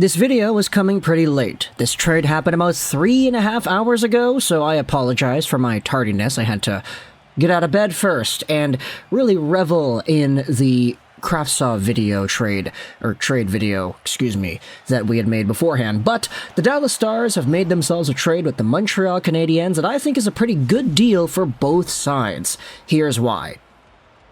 This video was coming pretty late. This trade happened about 3.5 hours ago, so I apologize for my tardiness. I had to get out of bed first and really revel in the Kravtsov video trade video, that we had made beforehand. But the Dallas Stars have made themselves a trade with the Montreal Canadiens that I think is a pretty good deal for both sides. Here's why.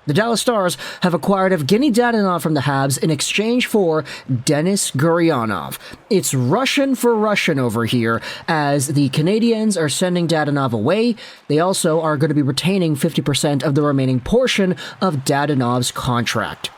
The Dallas Stars have acquired Evgenii Dadonov from the Habs in exchange for Denis Gurianov. It's Russian for Russian over here, as the Canadiens are sending Dadonov away. They also are going to be retaining 50% of the remaining portion of Dadonov's contract.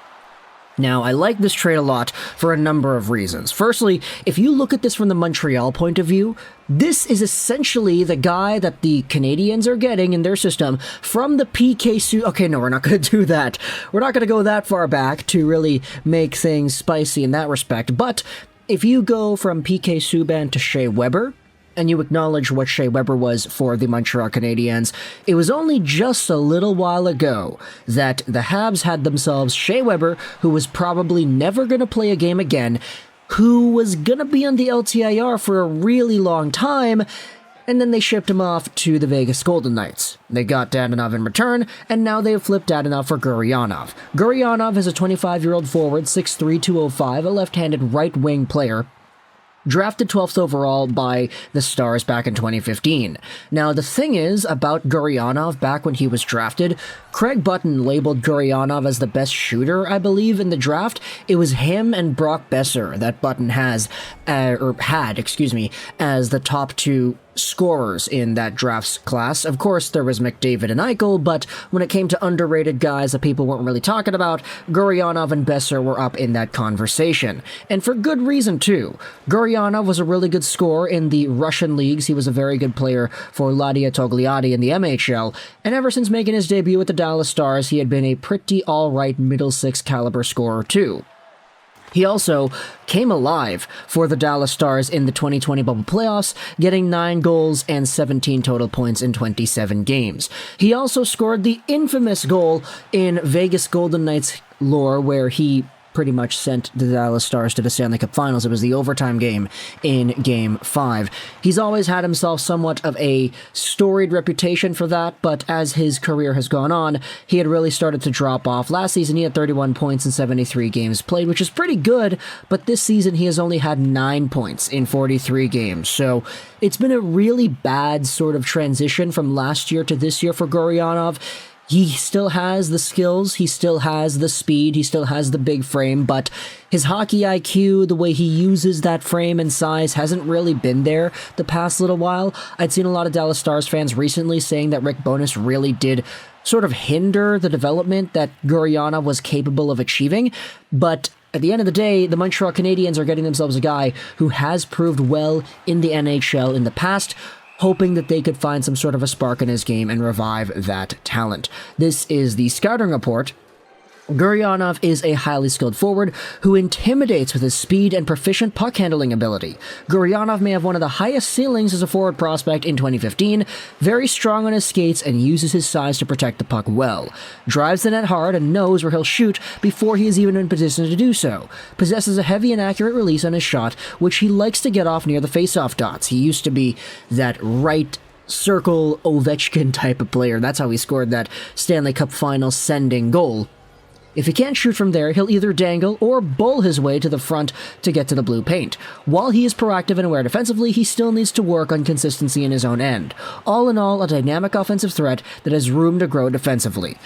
Now, I like this trade a lot for a number of reasons. Firstly, if you look at this from the Montreal point of view, this is essentially the guy that the Canadiens are getting in their system from the PK Subban. Okay, no, we're not going to do that. We're not going to go that far back to really make things spicy in that respect. But if you go from PK Subban to Shea Weber, and you acknowledge what Shea Weber was for the Montreal Canadiens, it was only just a little while ago that the Habs had themselves Shea Weber, who was probably never going to play a game again, who was going to be on the LTIR for a really long time, and then they shipped him off to the Vegas Golden Knights. They got Dadonov in return, and now they have flipped Dadonov for Gurianov. Gurianov is a 25-year-old forward, 6'3", 205, a left-handed right-wing player, drafted 12th overall by the Stars back in 2015. Now, the thing is about Gurianov back when he was drafted, Craig Button labeled Gurianov as the best shooter, I believe, in the draft. It was him and Brock Besser that Button had, as the top two scorers in that draft's class. Of course, there was McDavid and Eichel, but when it came to underrated guys that people weren't really talking about, Gurianov and Besser were up in that conversation. And for good reason, too. Gurianov was a really good scorer in the Russian leagues. He was a very good player for Ladia Togliatti in the MHL, and ever since making his debut with the Dallas Stars, he had been a pretty alright middle six caliber scorer, too. He also came alive for the Dallas Stars in the 2020 bubble playoffs, getting 9 goals and 17 total points in 27 games. He also scored the infamous goal in Vegas Golden Knights lore, where he pretty much sent the Dallas Stars to the Stanley Cup Finals. It was the overtime game in Game 5. He's always had himself somewhat of a storied reputation for that, but as his career has gone on, he had really started to drop off. Last season, he had 31 points in 73 games played, which is pretty good, but this season he has only had 9 points in 43 games, so it's been a really bad sort of transition from last year to this year for Gurianov. He still has the skills, he still has the speed, he still has the big frame, but his hockey IQ, the way he uses that frame and size, hasn't really been there the past little while. I'd seen a lot of Dallas Stars fans recently saying that Rick Bowness really did sort of hinder the development that Gurianov was capable of achieving, but at the end of the day, the Montreal Canadiens are getting themselves a guy who has proved well in the NHL in the past, hoping that they could find some sort of a spark in his game and revive that talent. This is the scouting report. Gurianov is a highly skilled forward who intimidates with his speed and proficient puck handling ability. Gurianov may have one of the highest ceilings as a forward prospect in 2015, very strong on his skates and uses his size to protect the puck well. Drives the net hard and knows where he'll shoot before he is even in position to do so. Possesses a heavy and accurate release on his shot, which he likes to get off near the faceoff dots. He used to be that right circle Ovechkin type of player. That's how he scored that Stanley Cup Finals sending goal. If he can't shoot from there, he'll either dangle or bowl his way to the front to get to the blue paint. While he is proactive and aware defensively, he still needs to work on consistency in his own end. All in all, a dynamic offensive threat that has room to grow defensively.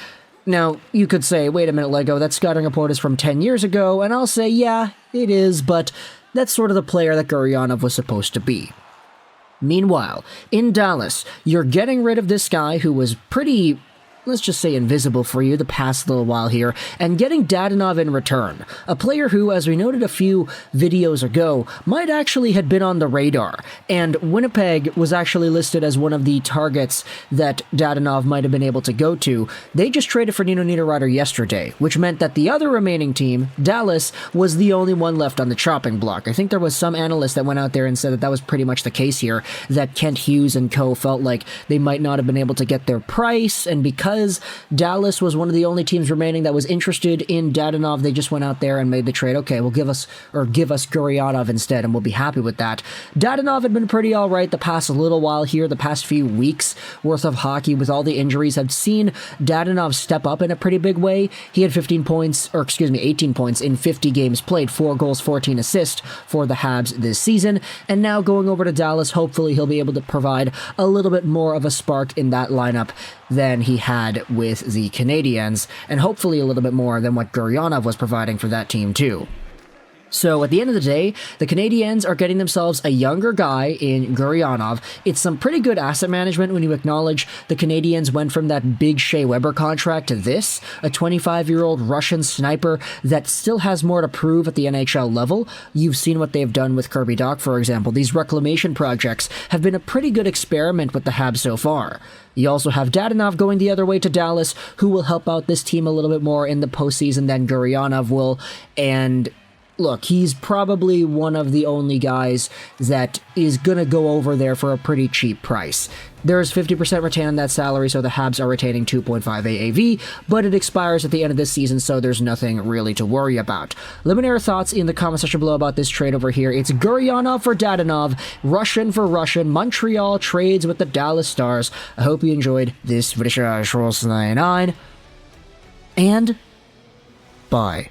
Now, you could say, wait a minute, Lego, that scouting report is from 10 years ago, and I'll say, yeah, it is, but that's sort of the player that Gurianov was supposed to be. Meanwhile, in Dallas, you're getting rid of this guy who was pretty, let's just say, invisible for you the past little while here, and getting Dadonov in return. A player who, as we noted a few videos ago, might actually have been on the radar, and Winnipeg was actually listed as one of the targets that Dadonov might have been able to go to. They just traded for Nino Niederreiter yesterday, which meant that the other remaining team, Dallas, was the only one left on the chopping block. I think there was some analyst that went out there and said that that was pretty much the case here, that Kent Hughes and co. felt like they might not have been able to get their price, and because because Dallas was one of the only teams remaining that was interested in Dadonov, they just went out there and made the trade. Okay, we'll give us Gurianov instead, and we'll be happy with that. Dadonov had been pretty all right the past little while here. The past few weeks worth of hockey with all the injuries have seen Dadonov step up in a pretty big way. He had 18 points in 50 games played, 4 goals, 14 assists for the Habs this season. And now going over to Dallas, hopefully he'll be able to provide a little bit more of a spark in that lineup than he had with the Canadiens, and hopefully a little bit more than what Gurianov was providing for that team too. So at the end of the day, the Canadiens are getting themselves a younger guy in Gurianov. It's some pretty good asset management when you acknowledge the Canadiens went from that big Shea Weber contract to this, a 25-year-old Russian sniper that still has more to prove at the NHL level. You've seen what they've done with Kirby Dach, for example. These reclamation projects have been a pretty good experiment with the Habs so far. You also have Dadonov going the other way to Dallas, who will help out this team a little bit more in the postseason than Gurianov will, and look, he's probably one of the only guys that is going to go over there for a pretty cheap price. There's 50% retained on that salary, so the Habs are retaining 2.5 AAV, but it expires at the end of this season, so there's nothing really to worry about. Let me know your thoughts in the comment section below about this trade over here. It's Gurianov for Dadonov, Russian for Russian. Montreal trades with the Dallas Stars. I hope you enjoyed this video, and bye.